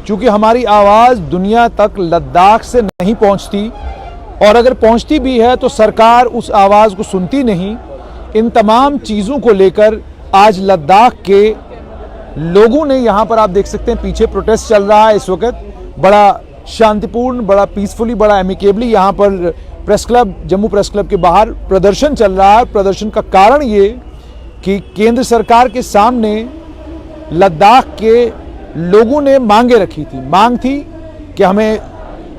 क्योंकि हमारी आवाज़ दुनिया तक लद्दाख से नहीं पहुंचती, और अगर पहुंचती भी है तो सरकार उस आवाज़ को सुनती नहीं। इन तमाम चीज़ों को लेकर आज लद्दाख के लोगों ने, यहाँ पर आप देख सकते हैं पीछे प्रोटेस्ट चल रहा है इस वक्त, बड़ा शांतिपूर्ण, बड़ा पीसफुली, बड़ा एमिकेबली यहाँ पर press club, Jammu press club के बाहर प्रदर्शन चल रहा है। प्रदर्शन का कारण ये कि केंद्र सरकार के सामने लद्दाख के लोगों ने मांगे रखी थी। मांग थी कि हमें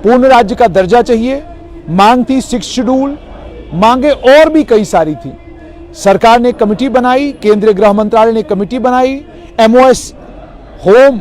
पूर्ण राज्य का दर्जा चाहिए, मांग थी 6 शेड्यूल, मांगे और भी कई सारी थी। सरकार ने कमेटी बनाई, केंद्रीय गृह मंत्रालय ने कमेटी बनाई, MOS होम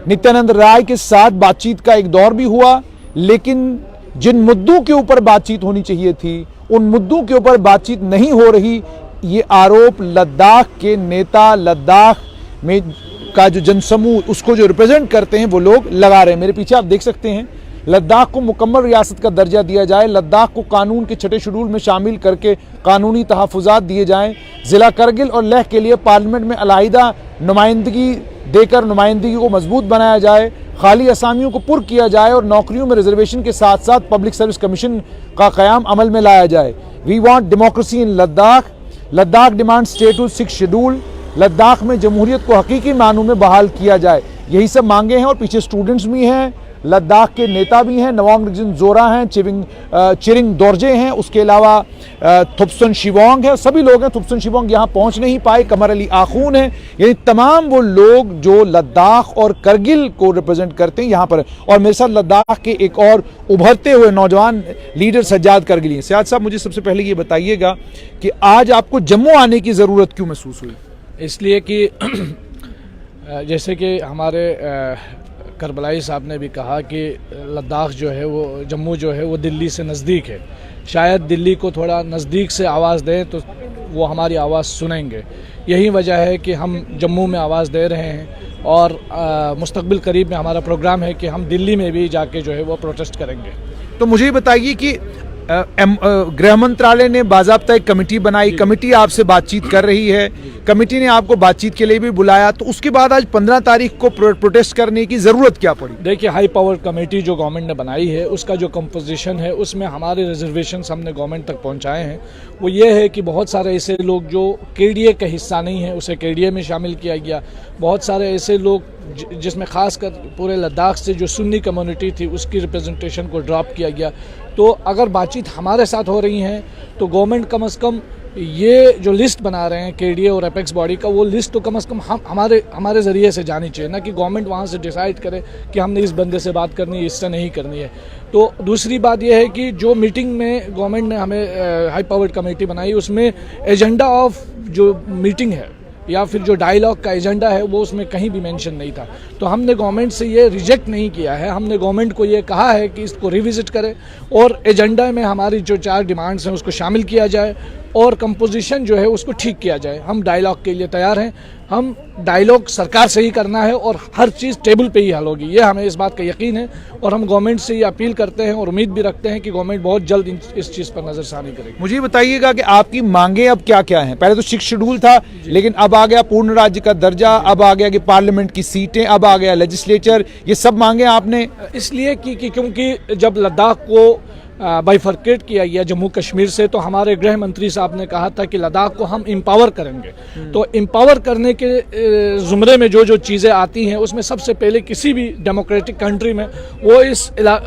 नित्यानंद राय के साथ बातचीत का एक दौर भी हुआ, लेकिन जिन मुद्दों के ऊपर बातचीत होनी चाहिए थी उन मुद्दों के ऊपर बातचीत नहीं हो रही। ये आरोप लद्दाख के नेता, लद्दाख में का जो जनसमूह उसको जो रिप्रेजेंट करते हैं वो लोग लगा रहे हैं। मेरे पीछे आप देख सकते हैं, लद्दाख को मुकम्मल रियासत का दर्जा दिया जाए, लद्दाख को कानून के 6 शेड्यूल में शामिल करके कानूनी तहफ़्फ़ुज़ात दिए जाएं, ज़िला करगिल और लेह के लिए पार्लियामेंट में अलहदा नुमाइंदगी देकर नुमाइंदगी को मजबूत बनाया जाए, खाली असामियों को पुर किया जाए और नौकरियों में रिजर्वेशन के साथ साथ पब्लिक सर्विस कमीशन का क़याम अमल में लाया जाए। We want democracy in Ladakh, Ladakh demand status 6 schedule, Ladakh में जमहूरियत को हकीकी मानों में बहाल किया जाए। यही सब मांगे हैं और पीछे स्टूडेंट्स भी हैं, लद्दाख के नेता भी हैं, नवांग रिगजिन जोरा हैं, चिरिंग दोरजे हैं, उसके अलावा थुप्सन शिवोंग है, सभी लोग हैं। थुप्सन शिवोंग यहाँ पहुँच नहीं पाए, कमर अली आखून है, यानी तमाम वो लोग जो लद्दाख और करगिल को रिप्रेजेंट करते हैं यहाँ पर। और मेरे साथ लद्दाख के एक और उभरते हुए नौजवान लीडर सज्जाद करगिली हैं। सज्जाद साहब, मुझे सबसे पहले ये बताइएगा कि आज आपको जम्मू आने की ज़रूरत क्यों महसूस हुई? इसलिए कि जैसे कि हमारे करबलाई साहब ने भी कहा कि लद्दाख जो है वो, जम्मू जो है वो दिल्ली से नज़दीक है। शायद दिल्ली को थोड़ा नज़दीक से आवाज़ दें तो वो हमारी आवाज़ सुनेंगे। यही वजह है कि हम जम्मू में आवाज़ दे रहे हैं और मुस्तकबिल करीब में हमारा प्रोग्राम है कि हम दिल्ली में भी जाके जो है वो प्रोटेस्ट करेंगे। तो मुझे बताइए कि गृह मंत्रालय ने बाज़ाब्ता एक कमेटी बनाई, कमेटी आपसे बातचीत कर रही है, कमेटी ने आपको बातचीत के लिए भी बुलाया, तो उसके बाद आज 15 तारीख को प्रोटेस्ट करने की ज़रूरत क्या पड़ी? देखिए, हाई पावर कमेटी जो गवर्नमेंट ने बनाई है उसका जो कंपोजिशन है उसमें हमारे रिजर्वेशन हमने गवर्नमेंट तक पहुंचाए हैं। वो ये है कि बहुत सारे ऐसे लोग जो KDA का हिस्सा नहीं है उसे KDA में शामिल किया गया। बहुत सारे ऐसे लोग जिसमें ख़ासकर पूरे लद्दाख से जो सुन्नी कम्युनिटी थी उसकी रिप्रेजेंटेशन को ड्रॉप किया गया। तो अगर बातचीत हमारे साथ हो रही है तो गवर्नमेंट कम से कम ये जो लिस्ट बना रहे हैं KDA और एपेक्स बॉडी का, वो लिस्ट तो कम से कम हमारे ज़रिए से जानी चाहिए, ना कि गवर्नमेंट वहाँ से डिसाइड करे कि हमने इस बंदे से बात करनी है, इससे नहीं करनी है। तो दूसरी बात यह है कि जो मीटिंग में गवर्नमेंट ने हमें हाई पावर्ड कमेटी बनाई उसमें एजेंडा ऑफ जो मीटिंग है या फिर जो डायलॉग का एजेंडा है वो उसमें कहीं भी मेंशन नहीं था। तो हमने गवर्नमेंट से ये रिजेक्ट नहीं किया है, हमने गवर्नमेंट को ये कहा है कि इसको रिविजिट करें और एजेंडा में हमारी जो 4 डिमांड्स हैं उसको शामिल किया जाए और कंपोजिशन जो है उसको ठीक किया जाए। हम डायलॉग के लिए तैयार हैं, हम डायलॉग सरकार से ही करना है और हर चीज़ टेबल पे ही हल होगी, ये हमें इस बात का यकीन है। और हम गवर्नमेंट से ये अपील करते हैं और उम्मीद भी रखते हैं कि गवर्नमेंट बहुत जल्द इस चीज़ पर नज़रसानी करेगी। मुझे बताइएगा कि आपकी मांगे अब क्या क्या हैं? पहले तो 6 शेड्यूल था, लेकिन अब आ गया पूर्ण राज्य का दर्जा, अब आ गया कि पार्लियामेंट की सीटें, अब आ गया लेजिस्लेचर, ये सब मांगे आपने इसलिए कि क्योंकि जब लद्दाख को बाइफर्केट किया गया जम्मू कश्मीर से, तो हमारे गृह मंत्री साहब ने कहा था कि लद्दाख को हम एम्पावर करेंगे। तो एम्पावर करने के ज़ुमरे में जो जो चीज़ें आती हैं उसमें सबसे पहले किसी भी डेमोक्रेटिक कंट्री में वो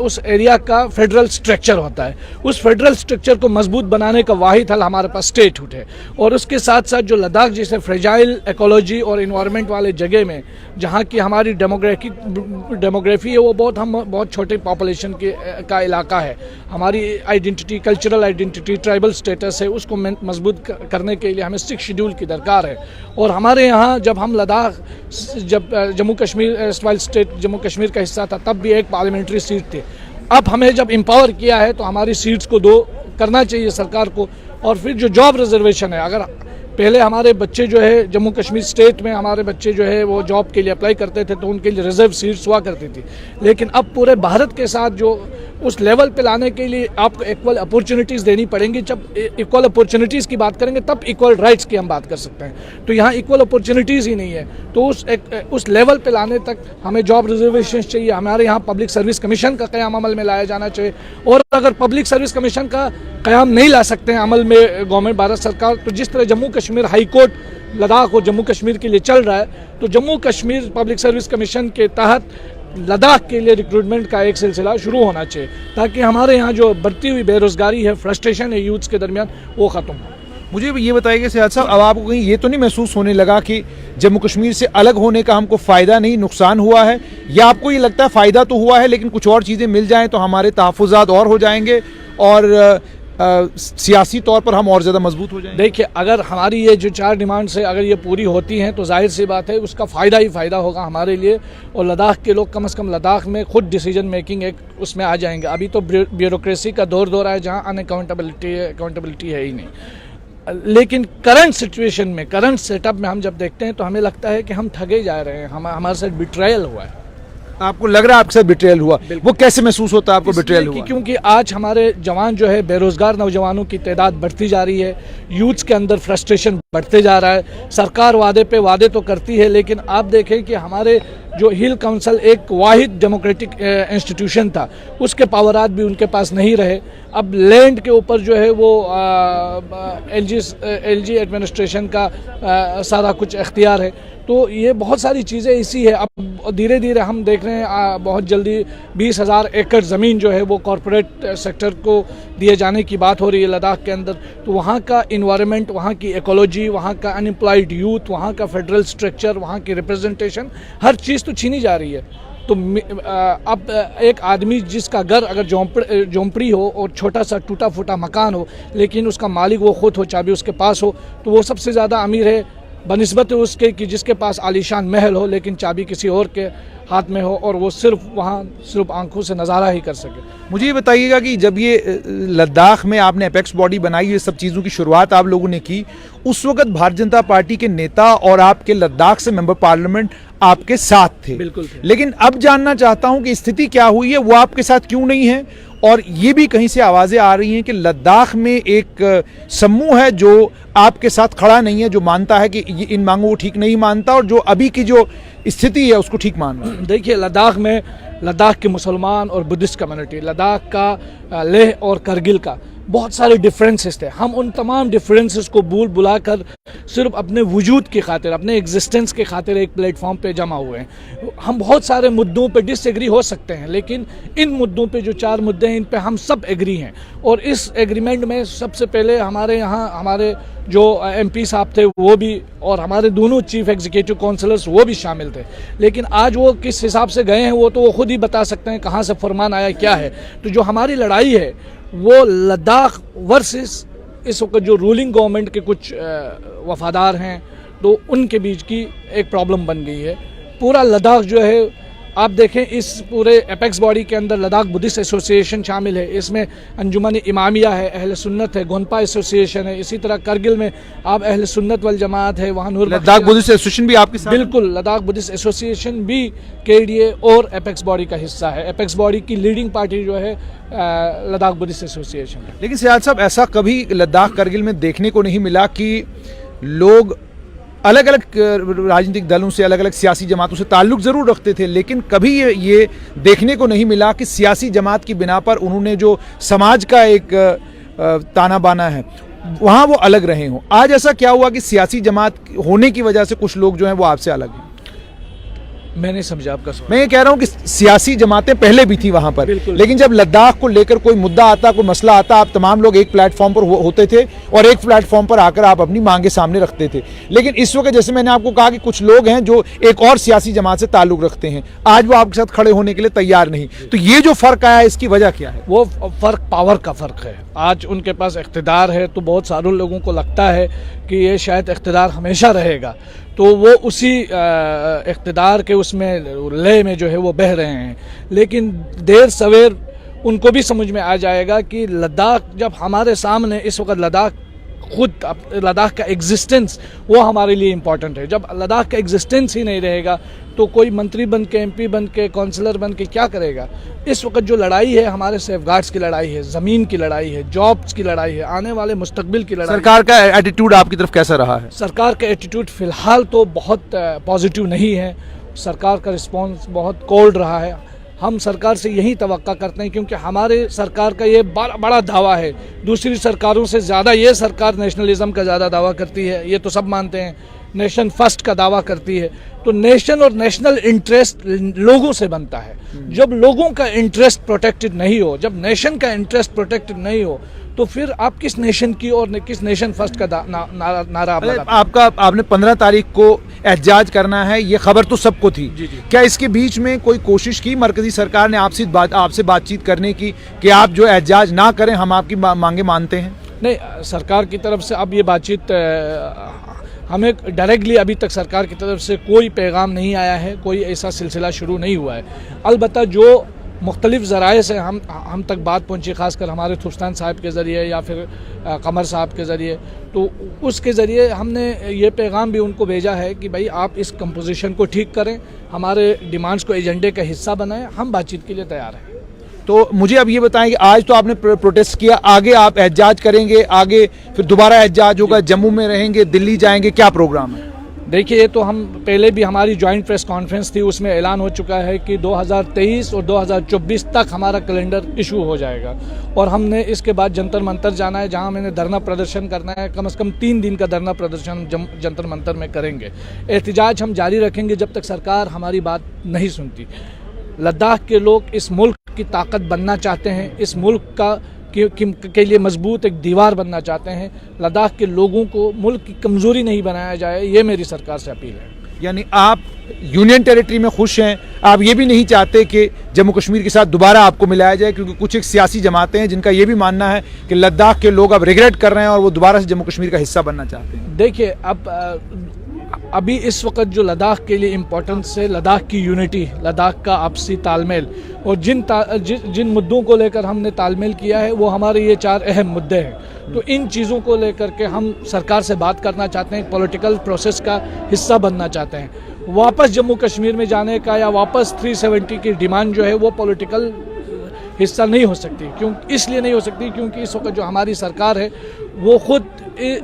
उस एरिया का फेडरल स्ट्रक्चर होता है। उस फेडरल स्ट्रक्चर को मजबूत बनाने का वाहिद हल हमारे पास स्टेटहुड है। और उसके साथ साथ जो लद्दाख जैसे फ्रेजाइल इकोलॉजी और इन्वायरमेंट वाले जगह में जहाँ की हमारी डेमोग्राफी है वो बहुत छोटे पॉपुलेशन का इलाका है, हमारी identity, cultural identity, tribal status है, उसको मजबूत करने के लिए हमें 6 शेड्यूल की दरकार है। और हमारे यहाँ जब हम लद्दाख, जब जम्मू कश्मीर स्टेट जम्मू कश्मीर का हिस्सा था तब भी एक पार्लियामेंट्री सीट थी। अब हमें जब एम्पावर किया है तो हमारी सीट्स को 2 करना चाहिए सरकार को। और फिर जो जॉब रिजर्वेशन है, अगर पहले हमारे बच्चे जो है जम्मू कश्मीर स्टेट में हमारे बच्चे जो है वो जॉब के लिए अप्लाई करते थे तो उनके लिए रिजर्व सीट्स हुआ करती थी, लेकिन अब पूरे भारत के साथ जो उस लेवल पे लाने के लिए आपको इक्वल अपॉर्चुनिटीज़ देनी पड़ेंगी। जब इक्वल अपॉर्चुनिटीज़ की बात करेंगे तब इक्वल राइट्स की हम बात कर सकते हैं। तो यहाँ इक्वल अपॉर्चुनिटीज़ ही नहीं है, तो उस लेवल पे लाने तक हमें जॉब रिजर्वेशन चाहिए। हमारे यहाँ पब्लिक सर्विस कमीशन का क़याम अमल में लाया जाना चाहिए, और अगर पब्लिक सर्विस कमीशन का क़याम नहीं ला सकते हैं अमल में गवर्नमेंट भारत सरकार, तो जिस तरह जम्मू कश्मीर हाई कोर्ट लद्दाख और जम्मू कश्मीर के लिए चल रहा है, तो Jammu Kashmir public service commission के तहत लद्दाख के लिए रिक्रूटमेंट का एक सिलसिला शुरू होना चाहिए, ताकि हमारे यहाँ जो बढ़ती हुई बेरोजगारी है, फ्रस्ट्रेशन है यूथ्स के दरमियान, वो ख़त्म हो। मुझे ये बताइए सियाद साहब, अब आपको कहीं ये तो नहीं महसूस होने लगा कि जम्मू कश्मीर से अलग होने का हमको फ़ायदा नहीं नुकसान हुआ है, या आपको ये लगता है फ़ायदा तो हुआ है लेकिन कुछ और चीज़ें मिल जाएं तो हमारे तहफ़्फ़ुज़ात और हो जाएंगे और सियासी तौर पर हम और ज़्यादा मजबूत हो जाएंगे? देखिए, अगर हमारी ये जो 4 डिमांड्स है अगर ये पूरी होती हैं तो जाहिर सी बात है उसका फ़ायदा ही फ़ायदा होगा हमारे लिए, और लद्दाख के लोग कम से कम लद्दाख में खुद डिसीजन मेकिंग एक उसमें आ जाएंगे। अभी तो ब्यूरोक्रेसी का दौर है जहाँ अनअकाउंटेबिलिटी है ही नहीं। लेकिन करंट सिचुएशन में, करंट सेटअप में हम जब देखते हैं तो हमें लगता है कि हम ठगे जा रहे हैं, हमारे साथ बिट्रायल हुआ है। आपको लग रहा है आपके साथ बिट्रेयल हुआ? वो कैसे महसूस होता है आपको बिट्रेयल हुआ? क्योंकि आज हमारे जवान जो है, बेरोजगार नौजवानों की तादाद बढ़ती जा रही है, यूथ्स के अंदर फ्रस्ट्रेशन बढ़ते जा रहा है। सरकार वादे पे वादे तो करती है, लेकिन आप देखें कि हमारे जो हिल काउंसिल एक वाहिद डेमोक्रेटिक इंस्टीट्यूशन था, उसके पावरात भी उनके पास नहीं रहे। अब लैंड के ऊपर जो है वो एलजी एडमिनिस्ट्रेशन का सारा कुछ इख्तियार है। तो ये बहुत सारी चीज़ें इसी है। अब धीरे धीरे हम देख रहे हैं बहुत जल्दी 20,000 एकड़ ज़मीन जो है वो कॉरपोरेट सेक्टर को दिए जाने की बात हो रही है लद्दाख के अंदर। तो वहाँ का इन्वायरमेंट, वहाँ की इकोलॉजी, वहाँ का अनएम्प्लॉयड यूथ, वहाँ का फेडरल स्ट्रक्चर, वहाँ की रिप्रेजेंटेशन, हर चीज़ तो छीनी जा रही है। तो अब एक आदमी जिसका घर अगर झोंपड़ी हो और छोटा सा टूटा फूटा मकान हो, लेकिन उसका मालिक वो खुद हो, चाबी उसके पास हो, तो वो सबसे ज़्यादा अमीर है बनिस्बत उसके कि जिसके पास आलीशान महल हो लेकिन चाबी किसी और के हाथ में हो और वो सिर्फ आंखों से नज़ारा ही कर सके। मुझे ये बताइएगा कि जब ये लद्दाख में आपने एपेक्स बॉडी बनाई, ये सब चीज़ों की शुरुआत आप लोगों ने की, उस वक्त भारतीय जनता पार्टी के नेता और आपके लद्दाख से मेंबर पार्लियामेंट आपके साथ थे। बिल्कुल थे। लेकिन अब जानना चाहता हूं कि स्थिति क्या हुई है, वो आपके साथ क्यों नहीं है? और ये भी कहीं से आवाज़ें आ रही हैं कि लद्दाख में एक समूह है जो आपके साथ खड़ा नहीं है, जो मानता है कि ये इन मांगों को ठीक नहीं मानता और जो अभी की जो स्थिति है उसको ठीक मान रहा है। देखिए, लद्दाख के मुसलमान और बुद्धिस्ट कम्युनिटी, लद्दाख का लेह और करगिल का बहुत सारे डिफरेंसेस थे। हम उन तमाम डिफरेंसेस को बुलाकर सिर्फ अपने वजूद की खातिर, अपने एग्जिस्टेंस की खातिर एक प्लेटफॉर्म पे जमा हुए हैं। हम बहुत सारे मुद्दों पे डिसएग्री हो सकते हैं, लेकिन इन मुद्दों पे जो 4 मुद्दे हैं इन पे हम सब एग्री हैं। और इस एग्रीमेंट में सबसे पहले हमारे यहाँ हमारे जो MP साहब थे वो भी, और हमारे दोनों चीफ एग्जीक्यूटिव काउंसिलर्स वो भी शामिल थे। लेकिन आज वो किस हिसाब से गए हैं वो तो वो खुद ही बता सकते हैं, कहाँ से फरमान आया क्या है। तो जो हमारी लड़ाई है वो लद्दाख वर्सेस इस वक्त जो रूलिंग गवर्नमेंट के कुछ वफादार हैं, तो उनके बीच की एक प्रॉब्लम बन गई है। पूरा लद्दाख जो है, आप देखें इस पूरे एपेक्स बॉडी के अंदर लद्दाख बुद्धिस्ट एसोसिएशन शामिल है, इसमें अंजुमन इमामिया है, अहल सुन्नत है, गोनपा एसोसिएशन है, इसी तरह करगिल में आप अहल सुन्नत वल जमात है, वहाँ नूर लद्दाख बुद्धिस्ट एसोसिएशन भी आपके साथ? बिल्कुल, लद्दाख बुद्धिस्ट एसोसिएशन भी KDA और एपेक्स बॉडी का हिस्सा है। एपेक्स बॉडी की लीडिंग पार्टी जो है लद्दाख बुद्धिस्ट एसोसिएशन है। लेकिन सियाद साहब, ऐसा कभी लद्दाख करगिल में देखने को नहीं मिला कि लोग अलग अलग राजनीतिक दलों से, अलग अलग सियासी जमातों से ताल्लुक़ ज़रूर रखते थे, लेकिन कभी ये देखने को नहीं मिला कि सियासी जमात की बिना पर उन्होंने जो समाज का एक ताना बाना है वहाँ वो अलग रहे हों। आज ऐसा क्या हुआ कि सियासी जमात होने की वजह से कुछ लोग जो हैं वो आपसे अलग हैं? मैं नहीं समझा आपका सवाल। मैं ये कह रहा हूँ कि सियासी जमातें पहले भी थी वहां पर, लेकिन जब लद्दाख को लेकर कोई मुद्दा आता, कोई मसला आता, आप तमाम लोग एक प्लेटफॉर्म पर होते थे और एक प्लेटफॉर्म पर आकर आप अपनी मांगे सामने रखते थे। लेकिन इस वक्त जैसे मैंने आपको कहा कि कुछ लोग हैं जो एक और सियासी जमात से ताल्लुक रखते हैं, आज वो आपके साथ खड़े होने के लिए तैयार नहीं। तो ये जो फर्क आया, इसकी वजह क्या है? वो फर्क पावर का फर्क है। आज उनके पास इख्तिदार है तो बहुत सारे लोगों को लगता है कि ये शायद इख्तिदार हमेशा रहेगा, तो वो उसी इख्तिदार के उसमें लय में जो है वो बह रहे हैं। लेकिन देर सवेर उनको भी समझ में आ जाएगा कि लद्दाख जब हमारे सामने, इस वक्त लद्दाख खुद लद्दाख का एग्जिस्टेंस वो हमारे लिए इम्पॉर्टेंट है। जब लद्दाख का एग्जिस्टेंस ही नहीं रहेगा तो कोई मंत्री बन के, एमपी बन के, काउंसलर बन के क्या करेगा। इस वक्त जो लड़ाई है हमारे सेफगार्ड्स की लड़ाई है, ज़मीन की लड़ाई है, जॉब्स की लड़ाई है, आने वाले मुस्तकबिल की लड़ाई। सरकार का एटीट्यूड आपकी तरफ कैसा रहा है? सरकार का एटीट्यूड फ़िलहाल तो बहुत पॉजिटिव नहीं है। सरकार का रिस्पॉन्स बहुत कोल्ड रहा है। हम सरकार से यही तवक्का करते हैं, क्योंकि हमारे सरकार का ये बड़ा दावा है। दूसरी सरकारों से ज़्यादा ये सरकार नेशनलिज्म का ज़्यादा दावा करती है, ये तो सब मानते हैं। नेशन फर्स्ट का दावा करती है। तो नेशन और नेशनल इंटरेस्ट लोगों से बनता है। जब लोगों का इंटरेस्ट प्रोटेक्टेड नहीं हो, जब नेशन का इंटरेस्ट प्रोटेक्टेड नहीं हो, तो फिर आप किस नेशन की और किस नेशन फर्स्ट का नारा आपने 15 तारीख को एहतजाज करना है, ये खबर तो सबको थी। जी। क्या इसके बीच में कोई कोशिश की मरकजी सरकार ने आपसे बातचीत करने की कि आप जो एहतजाज ना करें, हम आपकी मांगे मानते हैं? नहीं, सरकार की तरफ से अब ये बातचीत हमें डायरेक्टली अभी तक सरकार की तरफ से कोई पैगाम नहीं आया है, कोई ऐसा सिलसिला शुरू नहीं हुआ है। अलबत्ता जो मुख्तलिफ ज़राए से हम तक बात पहुँची, ख़ासकर हमारे थुफ्तान साहब के ज़रिए या फिर कमर साहब के ज़रिए, तो उसके ज़रिए हमने ये पैगाम भी उनको भेजा है कि भाई आप इस कंपोजिशन को ठीक करें, हमारे डिमांड्स को एजेंडे का हिस्सा बनाएं, हम बातचीत के लिए तैयार हैं। तो मुझे अब ये बताएं कि आज तो आपने प्रोटेस्ट किया, आगे आप एहतजाज करेंगे, आगे फिर दोबारा एहतजाज होगा, जम्मू में रहेंगे, दिल्ली जाएंगे, क्या प्रोग्राम है? देखिए, ये तो हम पहले भी हमारी जॉइंट प्रेस कॉन्फ्रेंस थी, उसमें ऐलान हो चुका है कि 2023 और 2024 तक हमारा कैलेंडर इशू हो जाएगा और हमने इसके बाद जंतर मंतर जाना है, जहां मैंने धरना प्रदर्शन करना है। कम से कम 3 दिन का धरना प्रदर्शन जंतर मंतर में करेंगे। एहतजाज हम जारी रखेंगे जब तक सरकार हमारी बात नहीं सुनती। लद्दाख के लोग इस मुल्क की ताकत बनना चाहते हैं, इस मुल्क के लिए मजबूत एक दीवार बनना चाहते हैं। लद्दाख के लोगों को मुल्क की कमज़ोरी नहीं बनाया जाए, ये मेरी सरकार से अपील है। यानी आप यूनियन टेरिटरी में खुश हैं, आप ये भी नहीं चाहते कि जम्मू कश्मीर के साथ दोबारा आपको मिलाया जाए, क्योंकि कुछ एक सियासी जमातें हैं जिनका ये भी मानना है कि लद्दाख के लोग अब रिग्रेट कर रहे हैं और वो दोबारा से जम्मू कश्मीर का हिस्सा बनना चाहते हैं। देखिए, अब अभी इस वक्त जो लद्दाख के लिए इम्पोर्टेंस है, लद्दाख की यूनिटी, लद्दाख का आपसी तालमेल, और जिन मुद्दों को लेकर हमने तालमेल किया है वो हमारे ये 4 अहम मुद्दे हैं। तो इन चीज़ों को लेकर के हम सरकार से बात करना चाहते हैं, पॉलिटिकल प्रोसेस का हिस्सा बनना चाहते हैं। वापस जम्मू कश्मीर में जाने का या वापस 370 की डिमांड जो है वो पॉलिटिकल हिस्सा नहीं हो सकती। इसलिए नहीं हो सकती क्योंकि इस वक्त जो हमारी सरकार है वो खुद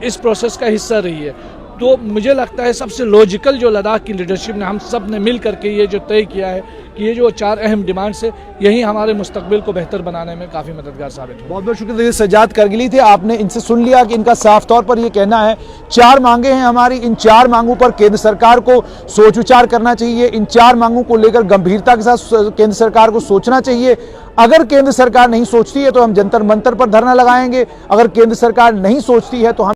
इस प्रोसेस का हिस्सा रही है। तो मुझे लगता है सबसे लॉजिकल जो लद्दाख की लीडरशिप ने, हम सब ने मिल करके ये जो तय किया है कि ये जो 4 अहम डिमांड्स है, यही हमारे मुस्तकबिल को बेहतर बनाने में काफ़ी मददगार साबित हो। बहुत बहुत शुक्रिया। सज्जाद करगिली थे, आपने इनसे सुन लिया कि इनका साफ तौर पर ये कहना है 4 मांगे हैं हमारी, इन 4 मांगों पर केंद्र सरकार को सोच विचार करना चाहिए। इन 4 मांगों को लेकर गंभीरता के साथ केंद्र सरकार को सोचना चाहिए। अगर केंद्र सरकार नहीं सोचती है तो हम जंतर मंतर पर धरना लगाएंगे, अगर केंद्र सरकार नहीं सोचती है तो हम